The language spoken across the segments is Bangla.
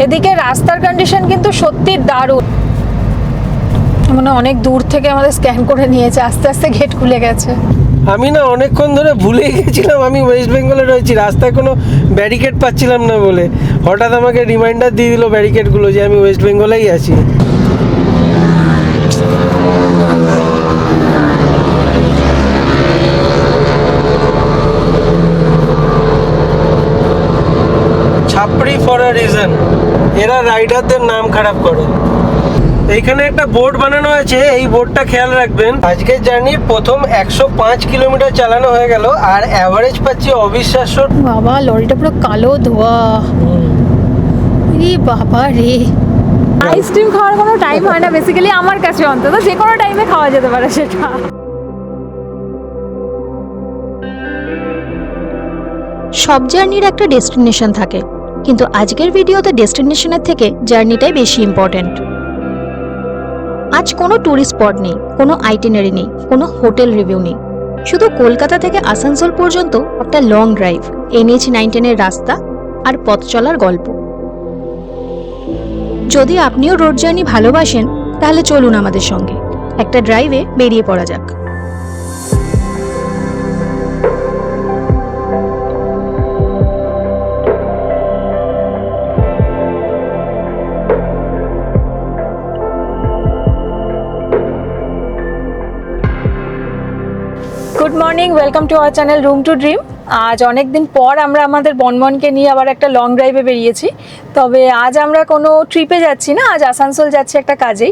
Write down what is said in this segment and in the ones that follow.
এদিকে রাস্তার কন্ডিশন কিন্তু সত্যি দারুণ, মানে অনেক দূর থেকে আমাদের স্ক্যান করে নিয়েছে, আস্তে আস্তে গেট খুলে গেছে। আমি না অনেকক্ষণ ধরে ভুলে গেছিলাম আমি ওয়েস্ট বেঙ্গলে রয়েছি, রাস্তায় কোনো ব্যারিকেড পাচ্ছিলাম না বলে হঠাৎ আমাকে রিমাইন্ডার দিয়ে দিল ব্যারিকেডগুলো যে আমি ওয়েস্ট বেঙ্গলেই আছি। ছাপড়ি ফর আ রিজন, এরা রাইডারদের নাম খারাপ করে। এইখানে একটা বোর্ড বানানো আছে, এই বোর্ডটা খেয়াল রাখবেন। আজকের জার্নির প্রথম 105 কিলোমিটার চালানো হয়ে গেল আর অ্যাভারেজ পাচ্ছি অবিশ্বাস্য। বাবা লরিটা পুরো কালো ধোয়া, রে বাবা রে। আইসক্রিম খাওয়ার কোনো টাইম হয় না বেসিক্যালি আমার কাছে, অন্তত যে কোনো টাইমে খাওয়া যেতে পারে সেটা। সব জার্নির একটা ডেস্টিনেশন থাকে, কিন্তু আজকের ভিডিওতে ডেস্টিনেশনের থেকে জার্নিটাই বেশি ইম্পর্ট্যান্ট। আজ কোনো ট্যুরিস্ট স্পট নেই, কোনো আইটিনারি নেই, কোনো হোটেল রিভিউ নেই, শুধু কলকাতা থেকে আসানসোল পর্যন্ত একটা লং ড্রাইভ, NH-19 এর রাস্তা আর পথ চলার গল্প। যদি আপনিও রোড জার্নি ভালোবাসেন তাহলে চলুন আমাদের সঙ্গে একটা ড্রাইভে বেরিয়ে পড়া যাক। Good morning, welcome to our channel room to dream. আজ অনেক দিন পর আমরা আমাদের বনবনকে নিয়ে আবার একটা লং ড্রাইভে বেরিয়েছি। তবে আজ আমরা কোনো ট্রিপে যাচ্ছি না, আজ আসানসোল যাচ্ছি একটা কাজেই।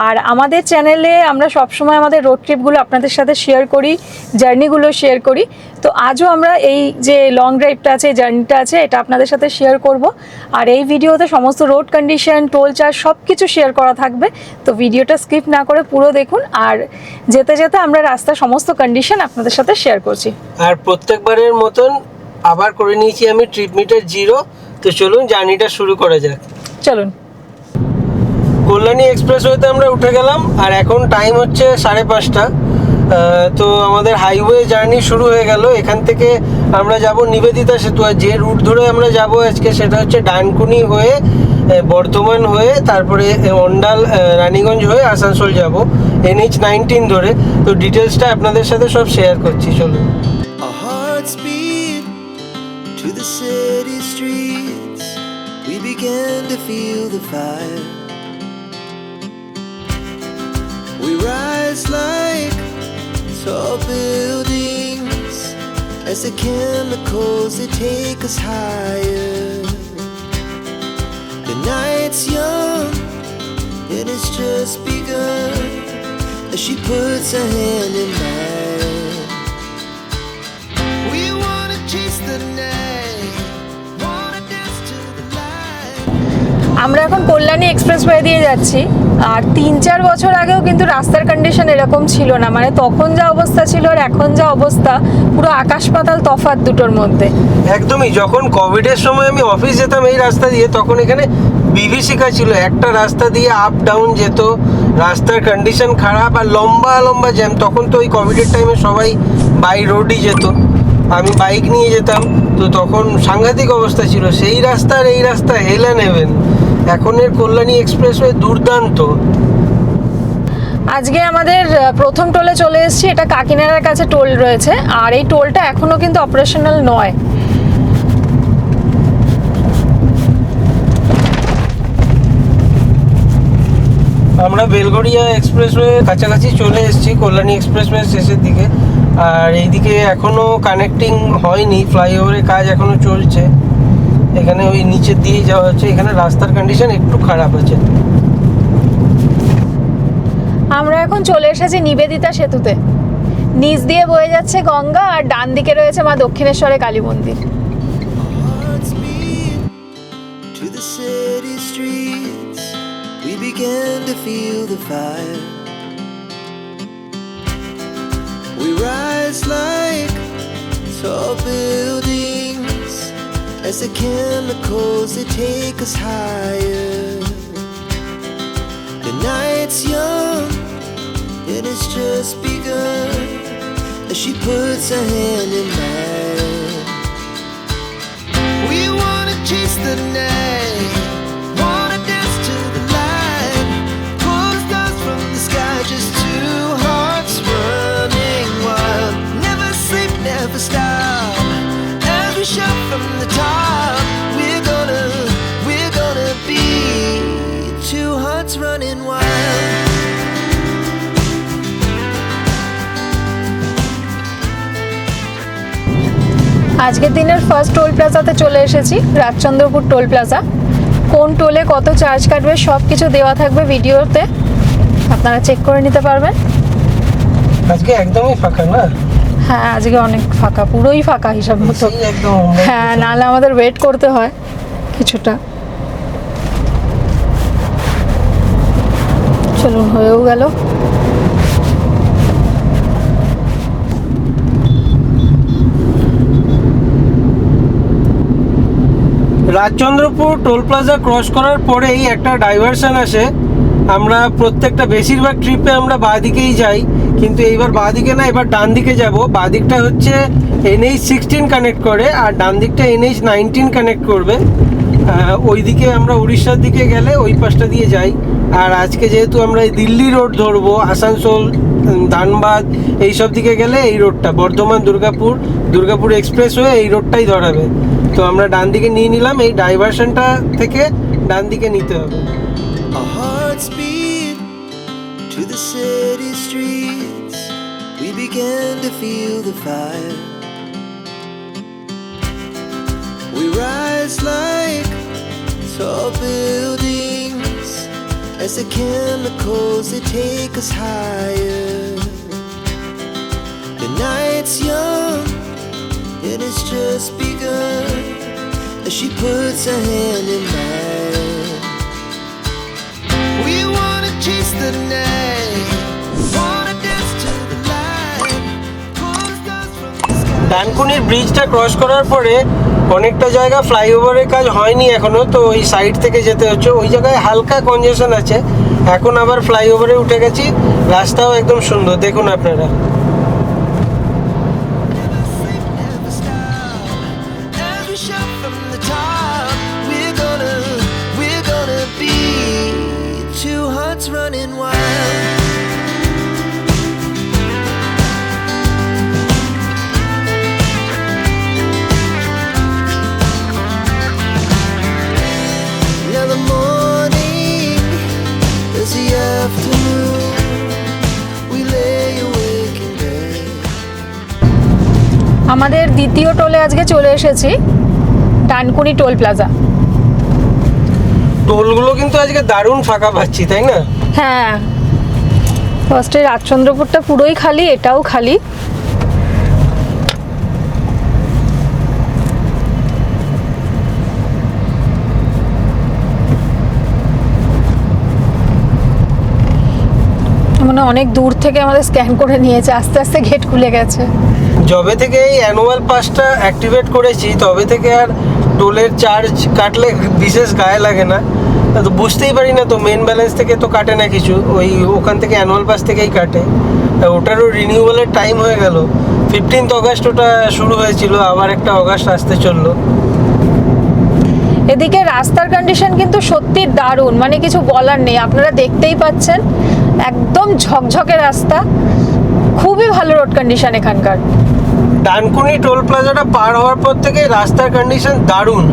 আর আমাদের চ্যানেলে আমরা সবসময় আমাদের রোড ট্রিপগুলো আপনাদের সাথে শেয়ার করি, জার্নিগুলো শেয়ার করি। তো আজও আমরা এই যে লং ড্রাইভটা আছে, জার্নিটা আছে, এটা আপনাদের সাথে শেয়ার করব। আর এই ভিডিওতে সমস্ত রোড কন্ডিশন, টোল চার্জ সব কিছু শেয়ার করা থাকবে। তো ভিডিওটা স্কিপ না করে পুরো দেখুন, আর যেতে যেতে আমরা রাস্তার সমস্ত কন্ডিশন আপনাদের সাথে শেয়ার করছি। আর প্রত্যেকবারের মতন আবার করে নিয়েছি আমি ট্রিপ মিটার 0। তো চলুন জার্নিটা শুরু করা যাক। চলুন। কল্যাণী এক্সপ্রেসওয়েতে আমরা উঠে গেলাম আর এখন টাইম হচ্ছে 5:30। তো আমাদের হাইওয়ে জার্নি শুরু হয়ে গেল। এখান থেকে আমরা যাব নিবেদিতা সেতু, আর যে রুট ধরে আমরা যাব আজকে সেটা হচ্ছে ডানকুনি হয়ে বর্ধমান হয়ে তারপরে অন্ডাল রানীগঞ্জ হয়ে আসানসোল যাব NH-19 ধরে। তো ডিটেলসটা আপনাদের সাথে সব শেয়ার করছি, চলুন। To the city streets, we began to feel the fire. We rise like tall buildings as the chemicals they take us higher. The night's young and it's just begun as she puts her hand in mine. We wanna chase the night. আমরা এখন কল্যাণী এক্সপ্রেসওয়ে দিয়ে যাচ্ছি। আর 3-4 বছর আগেও কিন্তু রাস্তার কন্ডিশন এরকম ছিল না, মানে তখন যা অবস্থা ছিল আর এখন যা অবস্থা, পুরো আকাশ পাতাল তফাৎ দুটোর মধ্যে। একদমই, যখন কোভিডের সময় আমি অফিস যেতাম এই রাস্তা দিয়ে, তখন এখানে বিভীষিকা ছিল। একটা রাস্তা দিয়ে আপ ডাউন যেত, রাস্তার কন্ডিশন খারাপ আর লম্বা লম্বা জ্যাম। তখন তো ওই কোভিডের টাইমে সবাই বাই রোডই যেত, আমি বাইক নিয়ে যেতাম। তো তখন সাংঘাতিক অবস্থা ছিল। সেই রাস্তা আর এই রাস্তা হেলা নেবেন। এখনের কল্যাণী এক্সপ্রেসওয়ে দুর্দান্ত। আজকে আমাদের প্রথম টোলে চলে এসেছি, এটা কাকিনাড়ার কাছে টোল রয়েছে, আর এই টোলটা এখনো কিন্তু অপারেশনাল নয়। আমরা বেলগড়িয়া এক্সপ্রেসওয়ে কাছাকাছি চলে এসেছি, কল্যাণী এক্সপ্রেসওয়ে শেষের দিকে। আর এইদিকে এখনো কানেক্টিং হয়নি, ফ্লাইওভারের কাজ এখনো চলছে। এখানে ওই নিচের দিয়ে যাওয়া হচ্ছে। এখানে রাস্তার কন্ডিশন একটু খারাপ আছে। আমরা এখন চলে এসেছি নিবেদিতা সেতুতে। নিচ দিয়ে বয়ে যাচ্ছে গঙ্গা আর ডান দিকে রয়েছে মা দক্ষিণেশ্বরে কালী মন্দির। Hearts beat to the city streets. We began to feel the fire. We rise like tall buildings as the chemicals they take us higher. The night's young and it's just begun as she puts her hand in mine. We wanna chase the night, আজকের দিনের ফার্স্ট টোল প্লাজাতে চলে এসেছি, রাজচন্দ্রপুর টোল প্লাজা। কোন টোলে কত চার্জ কাটবে সব কিছু দেওয়া থাকবে ভিডিওতে, আপনারা চেক করে নিতে পারবেন। আজকে একদমই ফাঁকা না? হ্যাঁ, আজকে অনেক ফাঁকা, পুরোই ফাঁকা হিসাব মতো। সেই একদম হ্যাঁ, নাহলে আমাদের ওয়েট করতে হয় কিছুটা। চলুন, হয়েও গেল। রাজচন্দ্রপুর টোল প্লাজা ক্রস করার পরেই একটা ডাইভারশন আসে। আমরা প্রত্যেকটা বেশিরভাগ ট্রিপে আমরা বাঁ দিকেই যাই, কিন্তু এইবার বাঁ দিকে না, এবার ডান দিকে যাব। বাঁ দিকটা হচ্ছে NH-16 কানেক্ট করে, আর ডান দিকটা NH-19 কানেক্ট করবে। ওইদিকে আমরা উড়িষ্যার দিকে গেলে ওই পাশটা দিয়ে যাই। আর আজকে যেহেতু আমরা এই দিল্লি রোড ধরবো, আসানসোল, ধানবাদ এইসব দিকে গেলে এই রোডটা বর্ধমান দুর্গাপুর এক্সপ্রেস হয়ে এই রোডটাই ধরাবে। তো আমরা ডান দিকে নিয়ে নিলাম, এই ডাইভারশনটা থেকে ডান দিকে নিতে হবে। Our hearts beat to the city streets. We began to feel the fire. We rise like tall buildings as the chemicals they take us higher. The night's young and it's just begun as she puts her hand in mine. We wanna chase the night, wanna dance to the light, pull the stars from the sky. ডানকুনির ব্রিজটা ক্রস করার পরে অনেকটা জায়গা ফ্লাইওভারের কাজ হয়নি এখনো, তো ওই সাইড থেকে যেতে হচ্ছে। ওই জায়গায় হালকা কনজেশন আছে। এখন আবার ফ্লাইওভারে উঠে গেছি, রাস্তাও একদম সুন্দর, দেখুন আপনারা। Never sleep, never stop. As we shout from the top, we're gonna be two hearts running wild. Now the morning is the afternoon. We lay awake in bed. আমাদের দ্বিতীয় টোলে আজকে চলে এসেছি, ডানকুনি টোল প্লাজা। টোলগুলো কিন্তু আজকে দারুণ ফাঁকা পাচ্ছি, তাই না? হ্যাঁ, ফার্স্টে রাজচন্দ্রপুরটা পুরোই খালি, এটাও খালি। মানে অনেক দূর থেকে আমাদের স্ক্যান করে নিয়েছে, আস্তে আস্তে গেট খুলে গেছে। যবে থেকে এই অ্যানুয়াল পাসটা অ্যাক্টিভেট করেছি তবে থেকে আর টোলের চার্জ কাটলে বিশেষ গায়ে লাগে না। তো বুঝতেই পারি না, তো মেন ব্যালেন্স থেকে তো কাটে না কিছু, ওই ওখান থেকে অ্যানুয়াল পাস থেকেই কাটে। ওটারও রিনিউয়ালের টাইম হয়ে গেল, 15th অগাস্ট ওটা শুরু হয়েছিল, আবার একটা অগাস্ট আসতে চললো। এদিকে রাস্তার কন্ডিশন কিন্তু সত্যি দারুণ, মানে কিছু বলার নেই। আপনারা দেখতেই পাচ্ছেন, একদম ঝকঝকে রাস্তা, খুবই ভালো রোড কন্ডিশন এখানকার। ডানকুনি টোল প্লাজাটা পার হওয়ার পর থেকে রাস্তার কন্ডিশন দারুণ।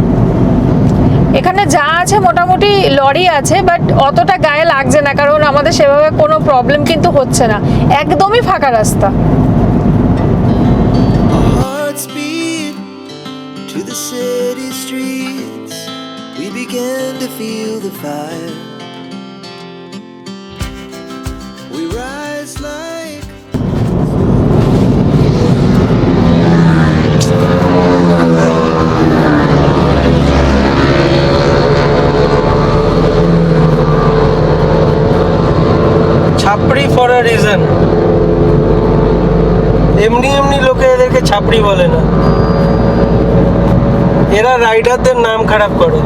এখানে যা আছে মোটামুটি লরি আছে, বাট অতটা গায়ে লাগছে না, কারণ আমাদের সেভাবে কোনো প্রবলেম কিন্তু হচ্ছে না, একদমই ফাঁকা রাস্তা। Our hearts beat to the city streets. We began to feel the fire. We rise like ছাপড়ি ফর আ রিজন। এমনি এমনি লোকে এদেরকে ছাপড়ি বলে না, এরা রাইডারদের নাম খারাপ করে।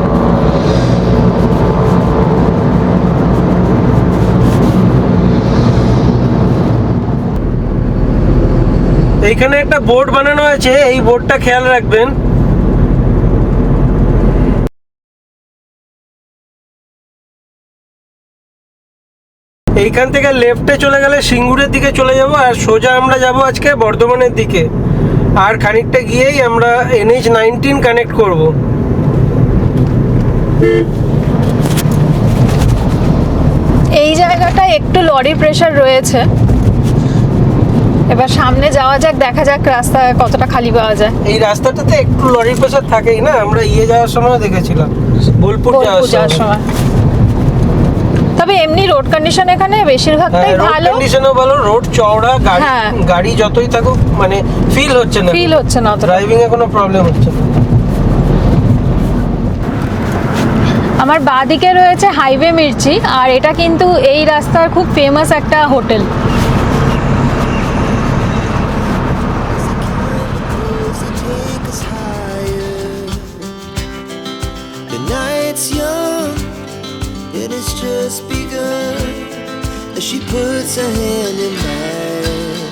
এইখানে একটা বোর্ড বানানো আছে, এই বোর্ডটা খেয়াল রাখবেন। এইখান থেকে লেফটে চলে গেলে সিঙ্গুরের দিকে চলে যাব, আর সোজা আমরা যাব আজকে বর্ধমানের দিকে। আর খানিকটা গিয়েই আমরা NH-19 কানেক্ট করব। এই জায়গাটা একটু লরির প্রেশার রয়েছে, এবার সামনে যাওয়া যাক, দেখা যাক রাস্তা কতটা খালি পাওয়া যায়। এই রাস্তাটাতে একটু লরির প্রেসার থাকেই না, আমরা যাওয়ার সময় দেখেছিলাম, বোলপুর বোলপুর যাওয়ার সময়। তবে এমনি রোড কন্ডিশন এখানে বেশিরভাগটাই ভালো, কন্ডিশনও ভালো, রোড চওড়া, হ্যাঁ। গাড়ি যতই থাকুক মানে ফিল হচ্ছে না অতটা। ড্রাইভিং এ কোনো প্রবলেম হচ্ছে না। আমার বাঁদিকে রয়েছে হাইওয়ে মির্চি, আর এটা কিন্তু এই রাস্তার খুব ফেমাস একটা hotel. Take us higher. The night's young, it has just begun. As she puts her hand in mine,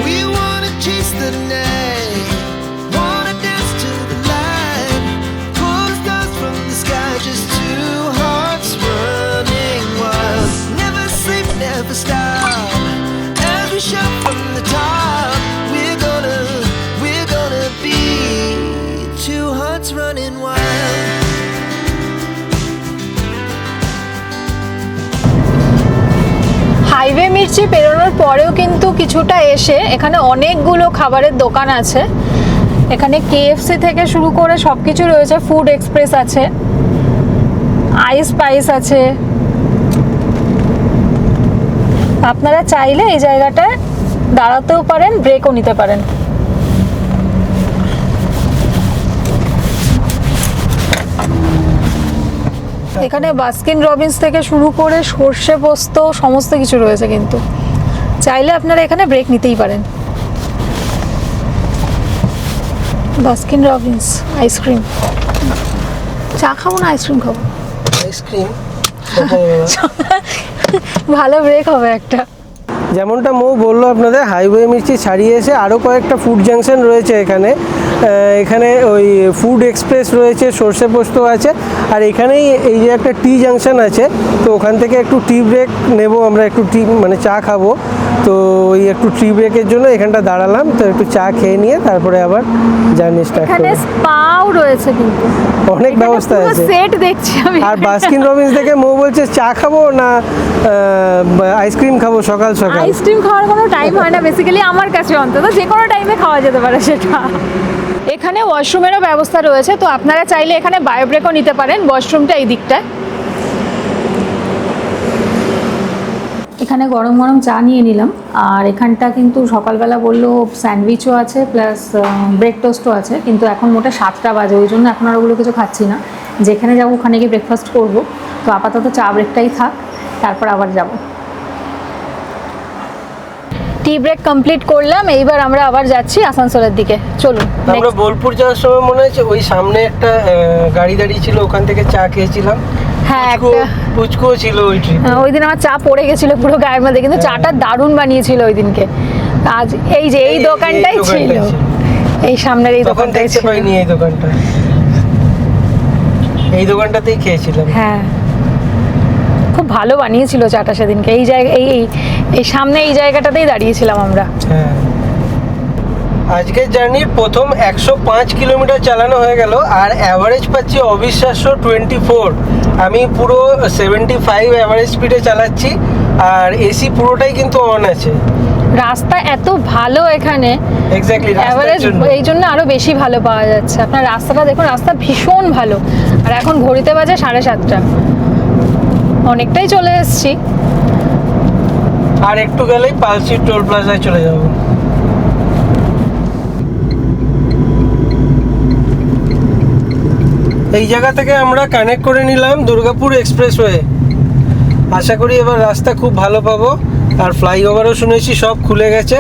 we wanna chase the night, wanna dance to the light, pull the stars from the sky, just two hearts running wild. Never sleep, never stop, as we shout from the top. We're gonna be two hearts running wild. Highway মির্চি পেরোনোর পরেও কিন্তু কিছুটা এসে এখানে অনেকগুলো খাবারের দোকান আছে। এখানে কেএফসি থেকে শুরু করে সব কিছু রয়েছে, ফুড এক্সপ্রেস আছে, আইস স্পাইস আছে। আপনারা চাইলে এই জায়গাটায় দাঁড়াতেও পারেন, ব্রেকও নিতে পারেন। এখানে বাস্কিন রবিন্স থেকে শুরু করে সর্ষে পোস্ত সমস্ত কিছু রয়েছে, কিন্তু চাইলে আপনারা এখানে ব্রেক নিতেই পারেন। বাস্কিন রবিন্স আইসক্রিম, চা খাবো না আইসক্রিম খাবো? আইসক্রিম ভালো ব্রেক হবে একটা। যেমনটা মৌ বললো আপনাদের, হাইওয়ে মির্চি ছাড়িয়ে এসে আরও কয়েকটা ফুড জাংশন রয়েছে এখানে। এখানে ওই ফুড এক্সপ্রেস রয়েছে, সর্ষে পোস্ত আছে, আর এখানেই এই যে একটা টি জাংশন আছে, তো ওখান থেকে একটু টি ব্রেক নেব আমরা, একটু টি মানে চা খাবো। তো ওই একটু টি ব্রেকের জন্য এখানটা দাঁড়ালাম, তো একটু চা খেয়ে নিয়ে তারপরে আবার জার্নি স্টার্ট এখানে করব। স্পাও রয়েছে, কিন্তু অনেক ব্যবস্থা আছে। সেট দেখছি আমি। আর বাস্কিন রবিন্স থেকে মৌ বলছে চা খাবো না আইসক্রিম খাবো সকাল সকাল। আইসক্রিম খাওয়ার কোনো টাইম হয় না বেসিক্যালি আমার কাছে, অন্তত যে কোনো টাইমে খাওয়া যেতে পারে সেটা। এখানে ওয়াশরুমেরও ব্যবস্থা রয়েছে, তো আপনারা চাইলে এখানে বায়ো ব্রেকও নিতে পারেন। ওয়াশরুমটা এই দিকটায়। এখানে গরম গরম চা নিয়ে নিলাম, আর এখানটা কিন্তু সকালবেলা বললো স্যান্ডউইচও আছে প্লাস ব্রেক টোস্টও আছে, কিন্তু এখন মোটে 7টা বাজে, ওই জন্য এখন আর ওগুলো কিছু খাচ্ছি না। যেখানে যাবো ওখানে গিয়ে ব্রেকফাস্ট করবো, তো আপাতত চা ব্রেকটাই থাক, তারপর আবার যাব। টি ব্রেক কমপ্লিট করলাম, এইবার আমরা আবার যাচ্ছি আসানসোলের দিকে। চলুন। আমরা বোলপুর যাওয়ার সময় মনে হচ্ছে ওই সামনে একটা গাড়ি দাঁড়িয়ে ছিল, ওখান থেকে চা খেয়েছিলাম। হ্যাঁ, একটা পুচকুও ছিল ওই ট্রিপে। ওই দিন আমার চা পড়ে গেছিল পুরো গায়ের মধ্যে, কিন্তু চাটা দারুণ বানিয়েছিল ওই দিনকে। আজ এই যে এই দোকানটাই ছিল, এই সামনের এই দোকানটাই ছিল। পাইনি এই দোকানটা, এই দোকানটাতেই খেয়েছিলাম। হ্যাঁ, খুব ভালো বানিয়েছিল চাটা সেদিনকে। এই জায়গা এই সামনে এই জায়গাটাতেই দাঁড়িয়েছিলাম আমরা। হ্যাঁ, আজকের জার্নির প্রথম 105 কিলোমিটার চালানো হয়ে গেল, আর অ্যাভারেজ পাচ্ছি অবিশ্বাস্য 24। আমি পুরো 75 অ্যাভারেজ স্পিডে চালাচ্ছি, আর এসি পুরোটাই কিন্তু অন আছে। রাস্তা এত ভালো এখানে, এক্স্যাক্টলি অ্যাভারেজ এই জন্য আরো বেশি ভালো পাওয়া যাচ্ছে। আপনার রাস্তাটা দেখুন, রাস্তা ভীষণ ভালো। আর এখন ঘড়িতে বাজে 7:30, অনেকটাই চলে এসেছি। আর একটু গেলেই পালসি টোল প্লাজায় চলে যাব। এই জায়গা থেকে আমরা কানেক্ট করে নিলাম দুর্গাপুর এক্সপ্রেসওয়ে। আশা করি এবার রাস্তা খুব ভালো পাবো। আর ফ্লাইওভারও শুনেছি সব খুলে গেছে,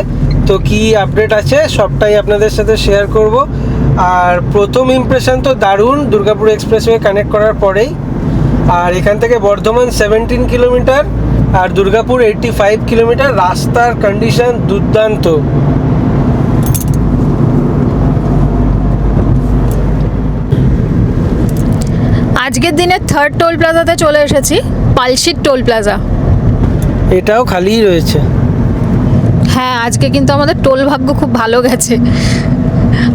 তো কি আপডেট আছে সবটাই আপনাদের সাথে শেয়ার করব। আর প্রথম ইমপ্রেশন তো দারুণ দুর্গাপুর এক্সপ্রেসওয়ে কানেক্ট করার পরেই। আর এখান থেকে বর্ধমান 17 কিলোমিটার আর দুর্গাপুর 85 কিলোমিটার। রাস্তার কন্ডিশন দুর্দান্ত। আজকের দিনে থার্ড টোল প্লাজাতে চলে এসেছি, পালশিট টোল প্লাজা। এটাও খালিই রয়েছে। হ্যাঁ, আজকে কিন্তু আমাদের টোল ভাগ্য খুব ভালো গেছে।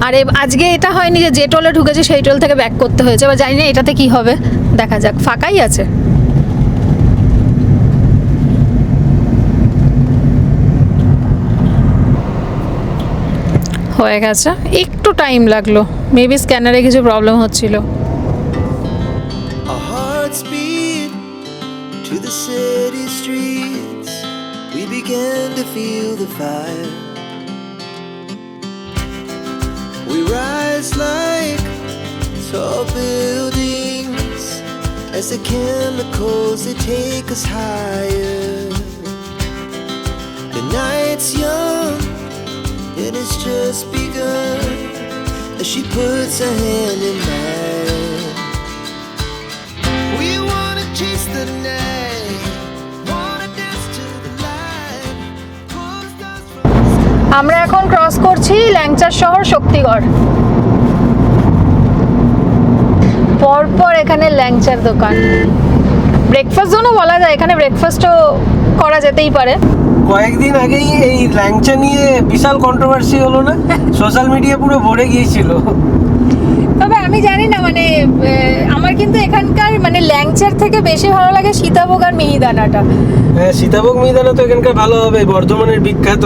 আর আজকে এটা হয়নি যে টোলে ঢুকেছে সেই টোল থেকে ব্যাক করতে হয়েছে। এবার জানি না এটাতে কি হবে, দেখা যাক। ফাঁকাই আছে। হয়ে গেছে, একটু টাইম লাগলো, মেবি স্ক্যানারে কিছু প্রবলেম হচ্ছিল। Our hearts beat to the city streets. We began to feel the fire. We rise like tall buildings as the chemicals they take us higher. The night's young and it's just begun as she puts her hand in mine. We wanna chase the night, wanna dance to the light, pull the stars from the sky. আমরা এখন ক্রস করছি ল্যাংচার শহর শক্তিগড়। পরপর এখানে ল্যাংচার দোকান, ব্রেকফাস্ট জোনও বলা যায়, এখানে ব্রেকফাস্টও করা যেতেই পারে। কয়েকদিন আগেই এই ল্যাংচা নিয়ে বিশাল কন্ট্রোভার্সি হলো না, সোশ্যাল মিডিয়া পুরো ভরে গিয়েছিল। তবে আমি জানি না, মানে আমার কিন্তু এখানকার মানে ল্যাংচার থেকে বেশি ভালো লাগে সীতাভোগ আর মিহিদানাটা। হ্যাঁ, সীতাভোগ মিহিদানা তো এখানকার ভালো হবে, বর্ধমানের বিখ্যাত।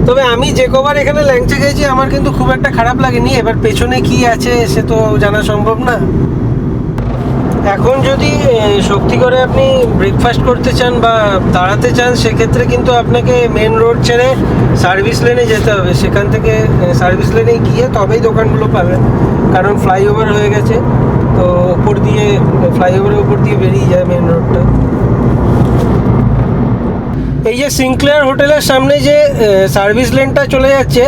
তবে আমি যে কবার এখানে ল্যাংচা খেয়েছি আমার কিন্তু খুব একটা খারাপ লাগেনি। এবার পেছনে কি আছে সে তো জানা সম্ভব না। এখন যদি শক্তিগড়ে আপনি ব্রেকফাস্ট করতে চান বা দাঁড়াতে চান, সেক্ষেত্রে কিন্তু আপনাকে মেন রোড ছেড়ে সার্ভিস লেনে যেতে হবে। সেখান থেকে সার্ভিস লেনে গিয়ে তবেই দোকানগুলো পাবেন, কারণ ফ্লাইওভার হয়ে গেছে, তো ওপর দিয়ে ফ্লাইওভারের ওপর দিয়ে বেরিয়ে যায় মেন রোডটা। এই যে সিনক্লেয়ার হোটেলের সামনে যে সার্ভিস লেনটা চলে যাচ্ছে,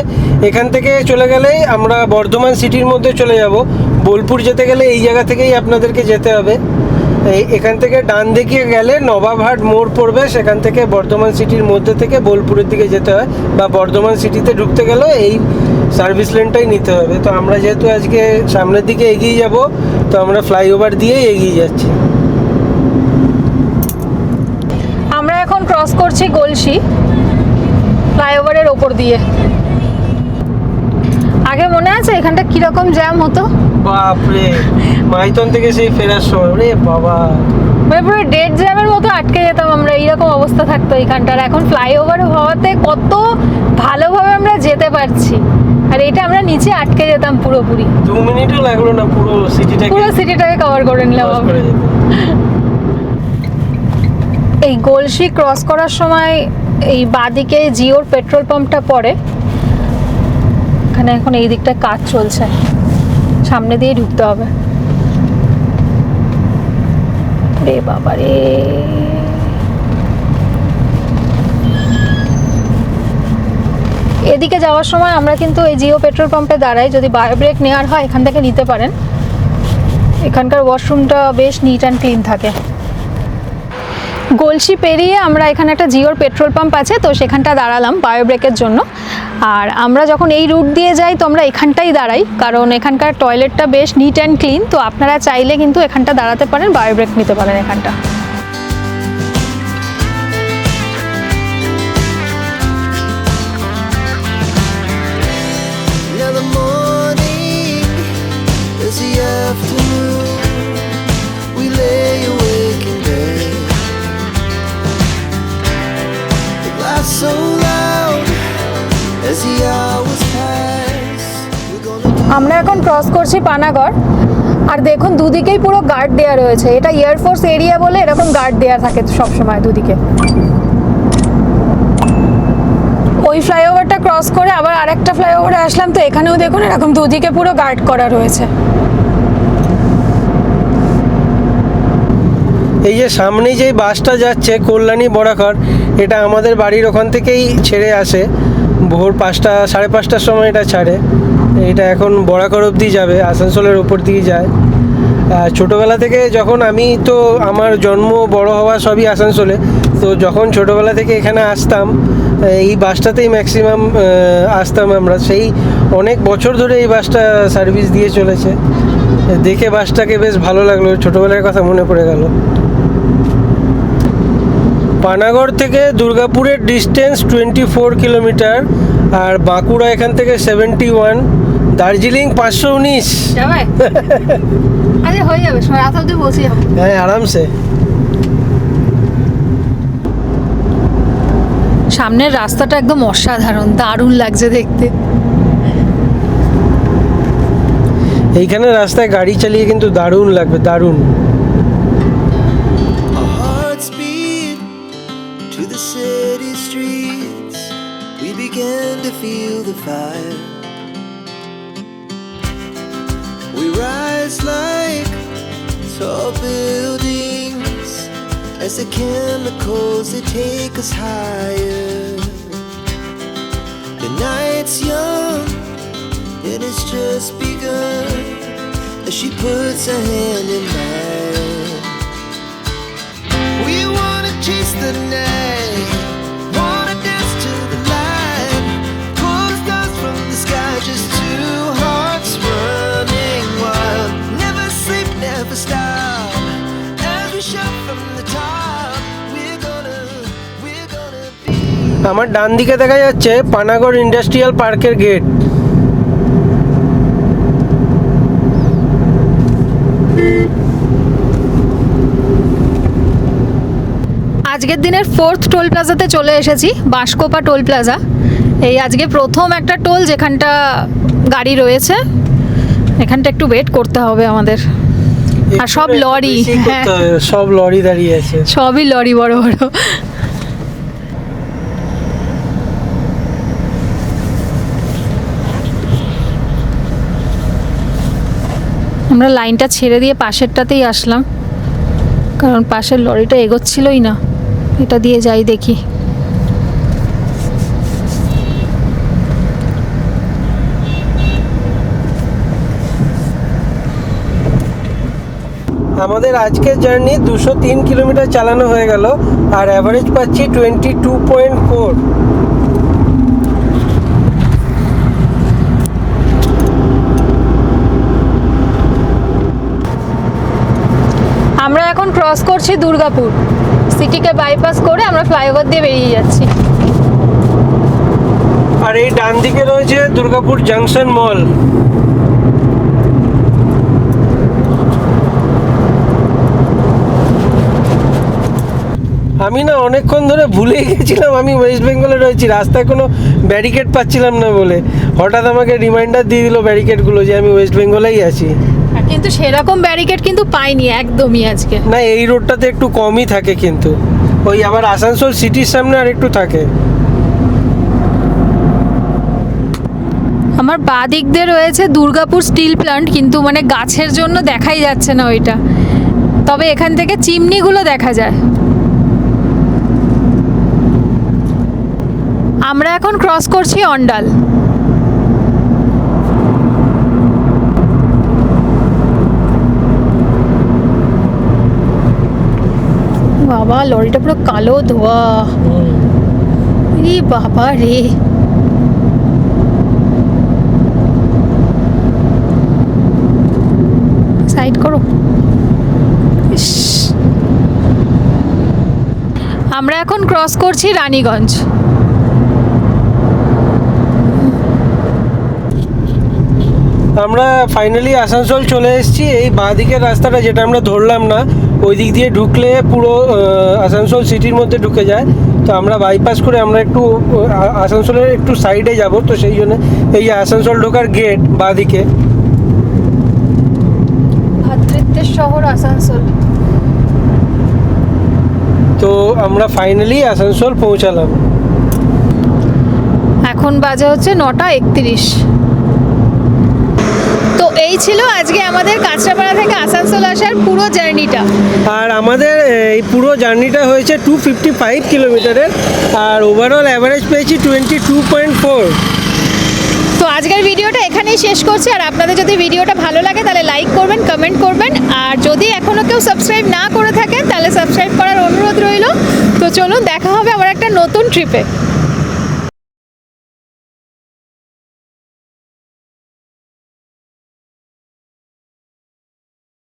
এখান থেকে চলে গেলেই আমরা বর্ধমান সিটির মধ্যে চলে যাব। বোলপুর যেতে গেলে এই জায়গা থেকেই আপনাদেরকে যেতে হবে। এখান থেকে ডান দিকে গেলে নবাবহাট মোড় পড়বে, সেখান থেকে বর্ধমান সিটির মধ্যে থেকে বোলপুরের দিকে যেতে হয়, বা বর্ধমান সিটিতে ঢুকতে গেলে এই সার্ভিস লেনটাই নিতে হবে। তো আমরা যেহেতু আজকে সামনের দিকে এগিয়ে যাব, তো আমরা ফ্লাইওভার দিয়েই এগিয়ে যাচ্ছি। আমরা এখন ক্রস করছি গলসি ফ্লাইওভারের ওপর দিয়ে। আগে মনে আছে এখানটা কিরকম জ্যাম হতো? বাপরে, মাইথন থেকে সেই ফেরার সময়, রে বাবা, মানে পুরো ডেড জ্যামের মতো আটকে যেতাম আমরা, এইরকম অবস্থা থাকতো এইখানটার। এখন ফ্লাইওভার হওয়াতে কত ভালোভাবে আমরা যেতে পারছি, আর এটা আমরা নিচে আটকে যেতাম পুরোপুরি। 2 মিনিটও লাগলো না পুরো সিটিটাকে কভার করে নিলাম। এই গলসি ক্রস করার সময় এই বাঁদিকে জিওর পেট্রোল পাম্পটা পড়ে, এখানে এখন এই দিকটা কাজ চলছে, সামনে দিয়ে ঢুকতে হবে। রে বাবা রে, এদিকে যাওয়ার সময় আমরা কিন্তু এই জিও পেট্রোল পাম্পে দাঁড়াই, যদি বায়ো ব্রেক নেওয়ার হয় এখান থেকে নিতে পারেন। এখানকার ওয়াশরুমটা বেশ নিট অ্যান্ড ক্লিন থাকে। গলসি পেরিয়ে আমরা এখানে একটা জিওর পেট্রোল পাম্প আছে, তো সেখানটা দাঁড়ালাম বায়ো ব্রেকের জন্য। আর আমরা যখন এই রুট দিয়ে যাই তো আমরা এখানটাই দাঁড়াই, কারণ এখানকার টয়লেটটা বেশ নিট অ্যান্ড ক্লিন। তো আপনারা চাইলে কিন্তু এখানটা দাঁড়াতে পারেন, বায়ো ব্রেক নিতে পারেন এখানটা। Now the morning is the afternoon. We lay awake in bed. The glass so loud as the hours pass. We're gonna আমরা এখন ক্রস করছি পানাগড়, আর দেখুন দুদিকেই পুরো গার্ড দেওয়া রয়েছে। এটা এয়ারফোর্স এরিয়া বলে এরকম গার্ড দেওয়া থাকে সবসময় দুদিকে। ওই ফ্লাইওভারটা ক্রস করে আবার আরেকটা ফ্লাইওভারে আসলাম, তো এখানেও দেখুন এরকম দুদিকে পুরো গার্ড করা রয়েছে। এই যে সামনে যে বাসটা যাচ্ছে কল্যাণী বরাকর, এটা আমাদের বাড়ির ওখান থেকেই ছেড়ে আসে, ভোর 5টা 5:30টার সময় এটা ছাড়ে। এটা এখন বরাকর অবধি যাবে, আসানসোলের ওপর দিয়ে যায়। ছোটোবেলা থেকে যখন আমি, তো আমার জন্ম বড় হওয়া সবই আসানসোলে, তো যখন ছোটোবেলা থেকে এখানে আসতাম এই বাসটাতেই ম্যাক্সিমাম আসতাম আমরা। সেই অনেক বছর ধরে এই বাসটা সার্ভিস দিয়ে চলেছে। দেখে বাসটাকে বেশ ভালো লাগলো, ছোটোবেলার কথা মনে পড়ে গেল। পানাগড় থেকে দুর্গাপুরের ডিস্টেন্স 24 কিলোমিটার, আর বাঁকুড়া এখান থেকে 71, দার্জিলিং 519। আরে হয়ে যাবে, রাত অবধি বসে যাবো। হ্যাঁ, আরামসে। সামনের রাস্তাটা একদম অসাধারণ, দারুণ লাগছে দেখতে। এইখানে রাস্তায় গাড়ি চালিয়ে কিন্তু দারুণ লাগবে, দারুণ। Our hearts beat to the city streets. We began to feel the fire. We rise like tall buildings as the chemicals they take us higher. The night's young and it's just begun as she puts her hand in mine. We wanna chase the night, wanna dance to the light, pull the stars from the sky, just two hearts running wild. Never sleep, never stop, as we shout from the top. We're gonna be. আমার ডান দিকে দেখা যাচ্ছে পানাগড় ইন্ডাস্ট্রিয়াল পার্কের গেট। আজকের দিনের 4th টোল প্লাজাতে চলে এসেছি, বাঁশকোপা টোল প্লাজা। এই আজকে প্রথম একটা টোল যেখানটা গাড়ি রয়েছে, এখানটা একটু ওয়েট করতে হবে আমাদের। আর সব লরি, বেশি করতে হ্যাঁ হবে, সব লরি দাঁড়িয়ে আছে। সবই লরি, বড় বড়। আমরা লাইনটা ছেড়ে দিয়ে পাশেরটাতেই আসলাম, কারণ পাশের লরিটা এগোচ্ছিলই না। এটা দিয়ে যাই দেখি। আমাদের আজকের জার্নি 203 কিলোমিটার চালানো হয়ে গেল, আর অ্যাভারেজ পাচ্ছি 22.4। আমরা এখন ক্রস করছি দুর্গাপুর সিটিকে বাইপাস করে, আমরা ফ্লাইওভার দিয়ে বেরিয়ে যাচ্ছি। আর এই ডান দিকে রয়েছে দুর্গাপুর জাংশন মল। আমি না অনেকক্ষণ ধরে ভুলেই গেছিলাম আমি ওয়েস্ট বেঙ্গলে রয়েছি, রাস্তায় কোনো ব্যারিকেড পাচ্ছিলাম না বলে হঠাৎ আমাকে রিমাইন্ডার দিয়ে দিল ব্যারিকেডগুলো যে আমি ওয়েস্ট বেঙ্গলেই আছি। কিন্তু সেরকম ব্যারিকেড কিন্তু পাইনি একদমই আজকে। না, এই রোডটাতে একটু কমই থাকে, কিন্তু ওই আবার আসানসোল সিটির সামনে আর একটু থাকে। আমার বাঁ দিক দিয়ে রয়েছে দুর্গাপুর স্টিল প্ল্যান্ট, কিন্তু মানে গাছের জন্য দেখাই যাচ্ছে না ওইটা, তবে এখান থেকে চিমনিগুলো দেখা যায়। আমরা এখন ক্রস করছি অন্ডাল। বাবা, লরিটা পুরো কালো ধোয়া। রে বাবা রে, সাইড করো। ইস, আমরা এখন ক্রস করছি রানীগঞ্জ। আমরা ফাইনালি আসানসোল চলে এসেছি। এই বাঁ দিকের রাস্তাটা যেটা আমরা ধরলাম না, ওই দিক দিয়ে ঢুকলে পুরো আসানসোল সিটির মধ্যে ঢুকে যায়। তো আমরা বাইপাস করে আমরা একটু আসানসোলের একটু সাইডে যাব, তো সেই জন্য এই যে আসানসোল ঢোকার গেট বাঁ দিকে। ভাতৃত্বের শহর আসানসোল। তো আমরা ফাইনালি আসানসোল পৌঁছালাম। এখন বাজে হচ্ছে 9:31। তো এই ছিল আজকে আমাদের কাঁচরাপাড়া থেকে আসানসোল আসার পুরো জার্নিটা। আর আমাদের এই পুরো জার্নিটা হয়েছে 255 কিলোমিটারের, আর ওভারঅল অ্যাভারেজ পেয়েছি 22.4। তো আজকের ভিডিওটা এখানেই শেষ করছি। আর আপনাদের যদি ভিডিওটা ভালো লাগে তাহলে লাইক করবেন, কমেন্ট করবেন, আর যদি এখনও কেউ সাবস্ক্রাইব না করে থাকেন তাহলে সাবস্ক্রাইব করার অনুরোধ রইল। তো চলুন, দেখা হবে আমার একটা নতুন ট্রিপে।